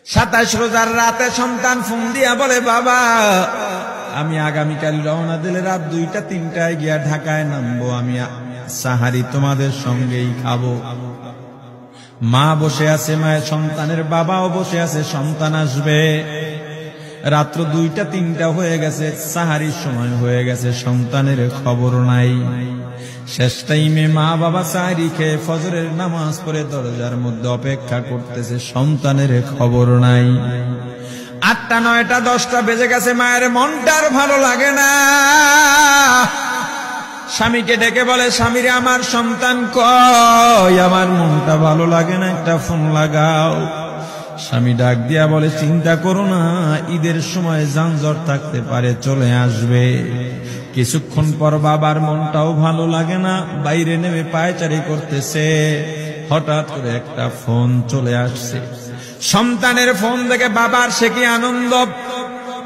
27 রোজার রাতে সন্তান ফোন দিয়া বলে, বাবা আমি আগামীকাল রওনা দিলে রাত 2টা-3টায় গিয়া ঢাকায় নামবো, আমি সাহারি তোমাদের সঙ্গেই খাবো। মা বসে আছে, মায়ের সন্তানের বাবাও বসে আছে, সন্তান আসবে। রাত্র 2টা-3টা হয়ে গেছে, সাহারির সময় হয়ে গেছে, সন্তানের খবর নাই। শেষ টাইমে মা বাবা সাহারি খেয়ে ফজরের নামাজ পড়ে দরজার মধ্যে অপেক্ষা করতেছে, সন্তানের খবর নাই। 8টা, 9টা, 10টা বেজে গেছে, মায়ের মনটার ভালো লাগে না। স্বামীকে ডেকে বলে, স্বামীরে আমার সন্তান কই, আমার মনটা ভালো লাগে না, একটা ফোন লাগাও। স্বামী ডাক দিয়া বলে, চিন্তা করো না, ঈদের সময় যানজট থাকতে পারে, চলে আসবে। কিছুক্ষণ পর বাবার মনটাও ভালো লাগে না, বাইরে নেমে পায়চারি করতেছে। হঠাৎ করে একটা ফোন চলে আসছে। সন্তানের ফোন দেখে বাবার সে কি আনন্দ।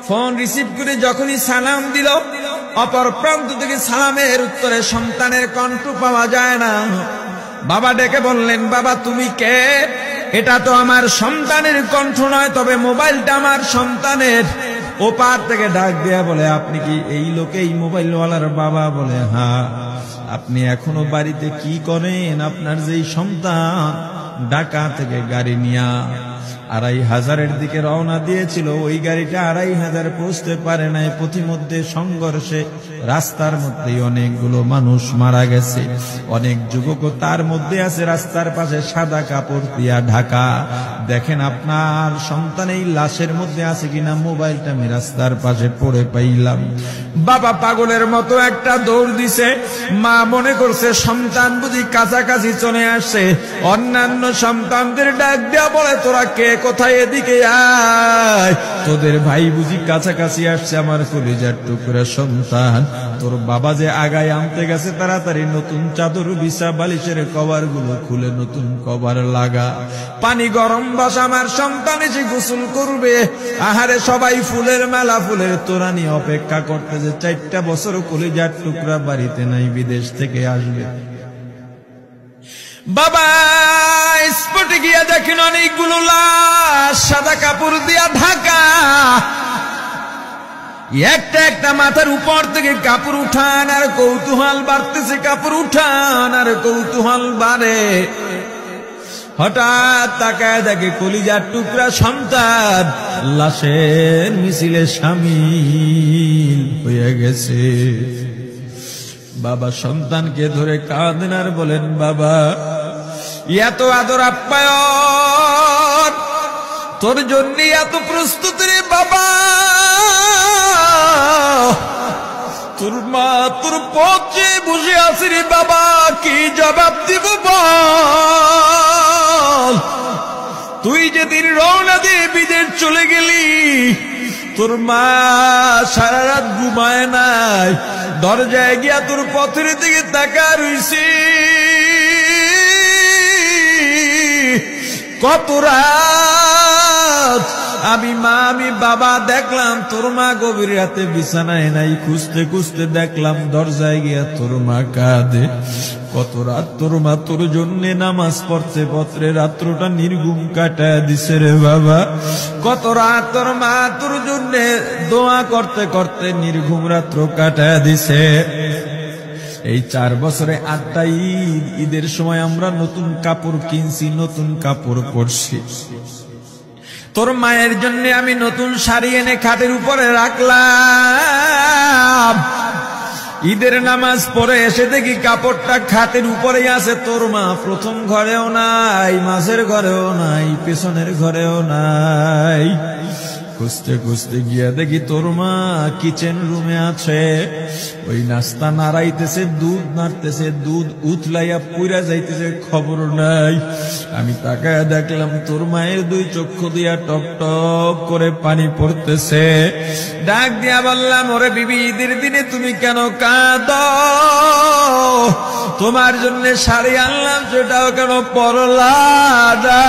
ফোন রিসিভ করে যখনই সালাম দিল, অপর প্রান্ত থেকে সালামের উত্তরে সন্তানের কণ্ঠ পাওয়া যায় না। বাবা ডেকে বললেন, বাবা তুমি কে? এটা তো আমার সন্তানের কণ্ঠ নয়, তবে মোবাইলটা আমার সন্তানের। ওপার থেকে ডাক দেয়া বলে, আপনি কি এই লোকে, এই মোবাইলওয়ালার বাবা? বলে, হ্যাঁ। আপনি এখনো বাড়িতে কি করেন? আপনার যেই সন্তান ঢাকা থেকে গাড়ি নিয়া 2500-এর দিকে রওনা দিয়েছিল, ওই গাড়িটা 2500 পৌঁছতে পারে নাই। পথিমধ্যে সংঘর্ষে রাস্তার মধ্যে অনেকগুলো মানুষ মারা গেছে, অনেক যুবকও তার মধ্যে আছে। রাস্তার পাশে সাদা কাপড় দিয়া ঢাকা। দেখেন আপনার সন্তান এই লাশের মধ্যে আছে কিনা। মোবাইলটা আমি রাস্তার পাশে পড়ে পাইলাম। বাবা পাগলের মতো একটা দৌড় দিছে। মা মনে করছে সন্তান বুঝি কাছাকাছি চলে আসছে। অন্যান্য সন্তানদের ডাক দেয়া বলে, তোরা কে, কোথায়, এদিকে আয়, তোদের ভাই বুঝি কাছাকাছি আসছে। আমার কলিজার টুকরা সন্তান, তোর বাবা যে আগায় আনতে গেছে, তাড়াতাড়ি নতুন চাদর বিছা, বালিশের কভার গুলো খুলে নতুন কভার লাগা। পানি গরম বসা, আমার সন্তান এসে গোসল করবে। আহারে সবাই ফুলের মেলা, ফুলের তোড়া নিয়ে অপেক্ষা করতেছে। 4টা বছর কলিজার টুকরা বাড়িতে নাই, বিদেশ থেকে আসবে। বাবা স্পটে গিয়া দেখেন অনেকগুলো লাশ, সাদা কাপড় দিয়া ঢাকা। একটা একটা মাথার উপর থেকে কাপড় উঠান আর কৌতূহল বাড়তেছে, কাপড় উঠান আর কৌতূহল বাড়ে। হঠাৎ তাকায় দেখে কলিজার টুকরা সন্তান লাশের মিছিলে শামিল হয়ে গেছে। বাবা সন্তানকে ধরে কাঁদেন আর বলেন, বাবা এত আদর আপ্যায়ন, তোর জন্য এত প্রস্তুতি রে বাবা। তোর মা তোর পথে বসে আছে রে বাবা, কি জবাব দিব বল? তুই যেদিন রওনা দিয়ে বিদেশ চলে গেলি, তোর মা সারা রাত ঘুমায় নাই, দরজায় গিয়া তোর পথের দিকে তাকা রইছে। কত রাত আমি মা আমি বাবা দেখলাম, তোর মা গভীর রাতে বিছানায় নাই। খুঁজতে খুঁজতে দেখলাম দরজায় গিয়া তোর মা কাঁদে। কত রাত তোর মা তোর জন্য নামাজ পড়তে পত্রে রাত্রটা নির্ঘুম কাটায় দিছে রে বাবা। কত রাত তোর মা তোর জন্য দোয়া করতে করতে নির্ঘুম রাত্র কাটায় দিছে। এই 4 বছরে 8টা ঈদ, ঈদের সময় আমরা নতুন কাপড় কিনছি, নতুন কাপড় পরছি। তোর মায়ের জন্য আমি নতুন শাড়ি এনে খাটের উপরে রাখলাম। ঈদের নামাজ পড়ে এসে দেখি কাপড়টা খাটের উপরেই আছে। তোর মা প্রথম ঘরেও নাই, মাঝের ঘরেও নাই, পেছনের ঘরেও নাই। খুঁজতে খুঁজতে গিয়া দেখি তোর মা কিচেন রুমে আছে। ওই নাস্তা নাড়াইতেছে, দুধ নাড়তেছে, দুধ উতলাইয়া পুইরা যাইতেছে, খবর নাই। আমি তাকায় দেখলাম তোর মায়ের 2 চক্ষু দিয়া টপ টপ করে পানি পড়তেছে। ডাক দিয়া বললাম, ওরে বিবি, ঈদের দিনে তুমি কেন কাঁদো? তোমার জন্য শাড়ি আনলাম, সেটাও কেন পরলা না?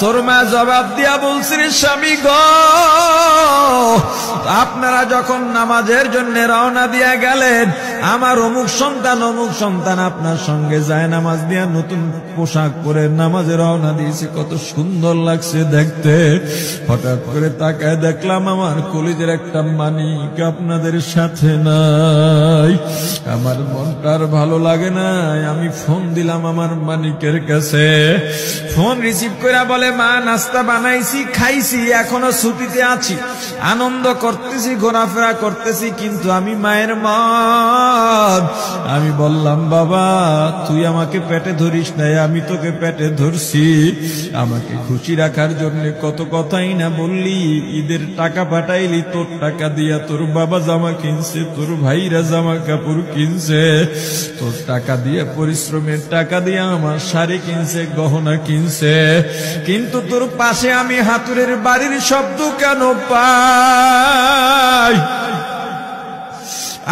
তোর মা জবাব দিয়া বলছি, রে স্বামী গো, আপনারা যখন নামাজের জন্য রওনা দিয়া গেলেন, আমার অমুক সন্তান আপনার সঙ্গে যায় নামাজ দিয়া নতুন পোশাক পরে নামাজে রওনা দিয়েছে, কত সুন্দর লাগছে দেখতে। হঠাৎ করে তাকায় দেখলাম আমার কলিজের একটা মানিক আপনাদের সাথে নাই। আমার মনটা আর ভালো লাগে না। আমি ফোন দিলাম আমার মানিকের কাছে। ফোন রিসিভ করে বলে, মা নাস্তা বানাইছি, খাইছি, এখনো ছুটিতে আছি, আনন্দ করতেছি, ঘোরাফেরা করতেছি, কিন্তু আমি মায়ের মন। আমি বললাম, বাবা তুই আমাকে পেটে ধরিস নাই, আমি তোকে পেটে ধরছি। আমাকে খুশি রাখার জন্য কত কথাই না বললি। ঈদের টাকা পাঠাইলি, তোর টাকা দিয়া তোর বাবা জামা কিনছে, তোর ভাইরা জামা কাপড় কিনছে, তোর টাকা দিয়ে পরিশ্রমের টাকা দিয়ে আমার শাড়ি কিনছে, গহনা কিনছে, কিন্তু তোর পাশে আমি হাতুড়ের বাড়ির শব্দ কেন পাই?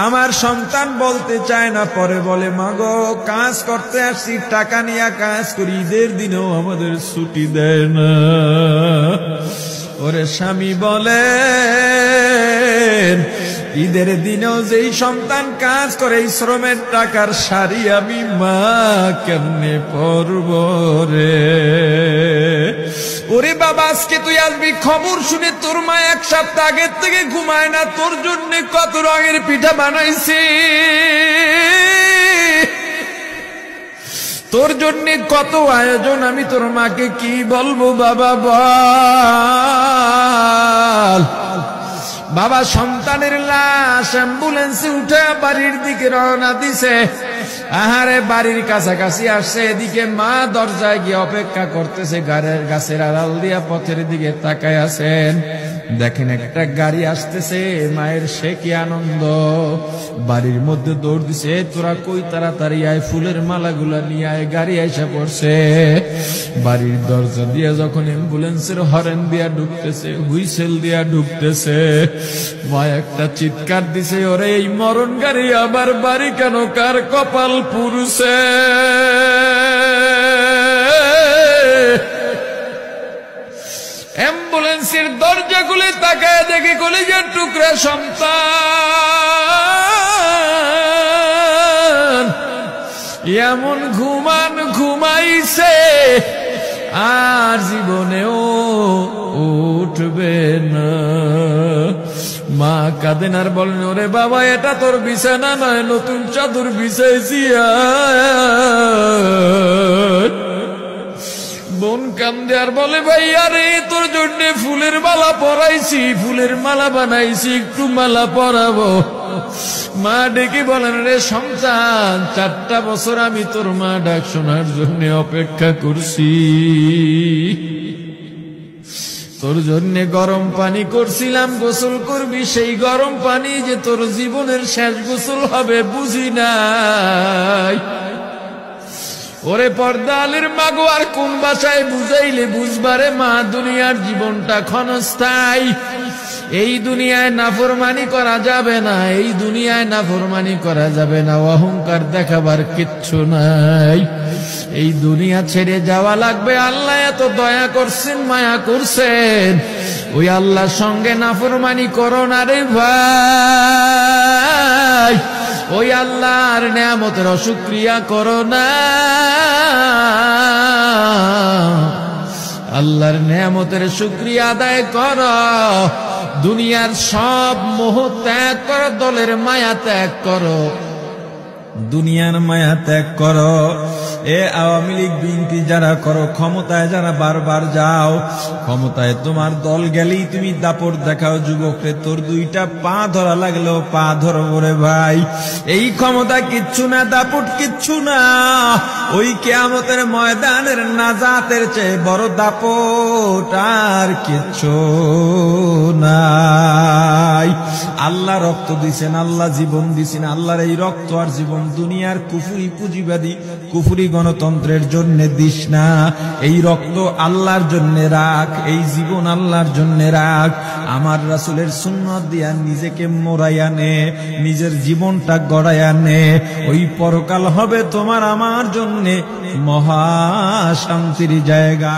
আমার সন্তান বলতে চায় না, পরে বলে, মাগো কাজ করতে আসছি, টাকা নিয়ে কাজ করি, ঈদের দিনেও আমাদের ছুটি দেয় না। ওরে স্বামী বলেন, ঈদের দিনেও যেই সন্তান কাজ করে, এই শ্রমের টাকার শাড়ি আমি মা কেমনে পরব রে? ওরে বাবা, আজকে তুই আসবি, খবর শুনে তোর মা এক সপ্তাহ আগের থেকে ঘুমায় না, তোর জন্য কত রঙের পিঠা বানাইছি, তোর জন্য কত আয়োজন, আমি তোর মাকে কি বলবো বাবা বল। বাবা সন্তানের লাশ অ্যাম্বুলেন্সে উঠে বাড়ির দিকে রওনা দিছে। আহারে বাড়ির কাছাকাছি আসছে, এদিকে মা দরজায় গিয়ে অপেক্ষা করতেছে, গাছের আড়াল দিয়া পথের দিকে তাকায় আছেন। দেখেন একটা গাড়ি আসতেছে, মায়ের সে কি আনন্দ, বাড়ির মধ্যে দৌড় দিছে, তোরা কই তাড়াতাড়ি আয়, ফুলের মালাগুলা নিয়ে আয়, গাড়ি আইসা পড়ছে। বাড়ির দরজা দিয়ে যখন অ্যাম্বুলেন্সের হরেন দিয়া ঢুকতেছে, হুইসেল দিয়া ঢুকতেছে, মা একটা চিৎকার দিছে, ওরে এই মরণ গাড়ি আবার বাড়ি কেন, কার কপাল পুরুষে? অ্যাম্বুলেন্সের দরজা খুলে তাকায় দেখে কলিজার টুকরা সন্তান এমন ঘুমাইছে, আর জীবনেও উঠবে না। মা কাঁদেন আর বলেন, ওরে বাবা এটা তোর বিছানা নয়, নতুন চাদর বিছাইছি। বোন কান্দে আর বলে, ভাই আরে তোর জন্য ফুলের মালা পরাইছি, ফুলের মালা বানাইছি, একটু মালা পরাবো। মা ডেকে বলেন, রে সন্তান, 4টা বছর আমি তোর মা ডাক শোনার জন্য অপেক্ষা করছি, তোর জন্য গরম পানি করছিলাম, গোসল করবি, সেই গরম পানি যে তোর জীবনের শেষ গোসল হবে বুঝি নাই। ওরে পর্দালের মাগো, আর কোন ভাষায় বুঝাইলে বুঝবারে মা, দুনিয়ার জীবনটা ক্ষণস্থায়ী, এই দুনিয়ায় নাফরমানি করা যাবে না, এই দুনিয়ায় নাফরমানি করা যাবে না, অহংকার দেখাবার কিচ্ছু নাই, এই দুনিয়া ছেড়ে যাওয়া লাগবে। আল্লাহ এত দয়া করছেন, মায়া করছেন, ওই আল্লাহর সঙ্গে নাফরমানি করো না রে ভাই, ওই আল্লাহর নেয়ামতের অশুকরিয়া করো না, আল্লাহর নেয়ামতের শুকরিয়া আদায় করো, দুনিয়ার সব মোহ ত্যাগ করো, দলের মায়া ত্যাগ করো, দুনিয়ার মায়া ত্যাগ করো। এ আওয়ামী লীগ বিএনপি যারা করো, ক্ষমতায় যারা বারবার যাও, ক্ষমতায় তোমার দল গেলেই তুমি দাপট দেখাও, যুবকরে তোর 2টা পা ধরা লাগলেও পা ধরো রে ভাই, এই ক্ষমতা কিচ্ছু না, দাপট কিচ্ছু না, ওই কিয়ামতের ময়দানের নাজাতের চেয়ে বড় দাপট আর কিচ্ছু নাই। আল্লাহ রক্ত দিছেন, আল্লাহ জীবন দিছেন, আল্লাহর এই রক্ত আর জীবন দুনিয়ার কুফরি পুঁজিবাদী কুফরি গণতন্ত্রের জন্য দিস না, এই রক্ত আল্লাহর জন্য রাখ, এই জীবন আল্লাহর জন্য রাখ। আমার রাসূলের সুন্নাত দিয়া নিজেকে মোড়াইয়া নে, নিজের জীবনটা গড়াইয়া নে, ওই পরকাল হবে তোমার আমার জন্য মহা শান্তির জায়গা।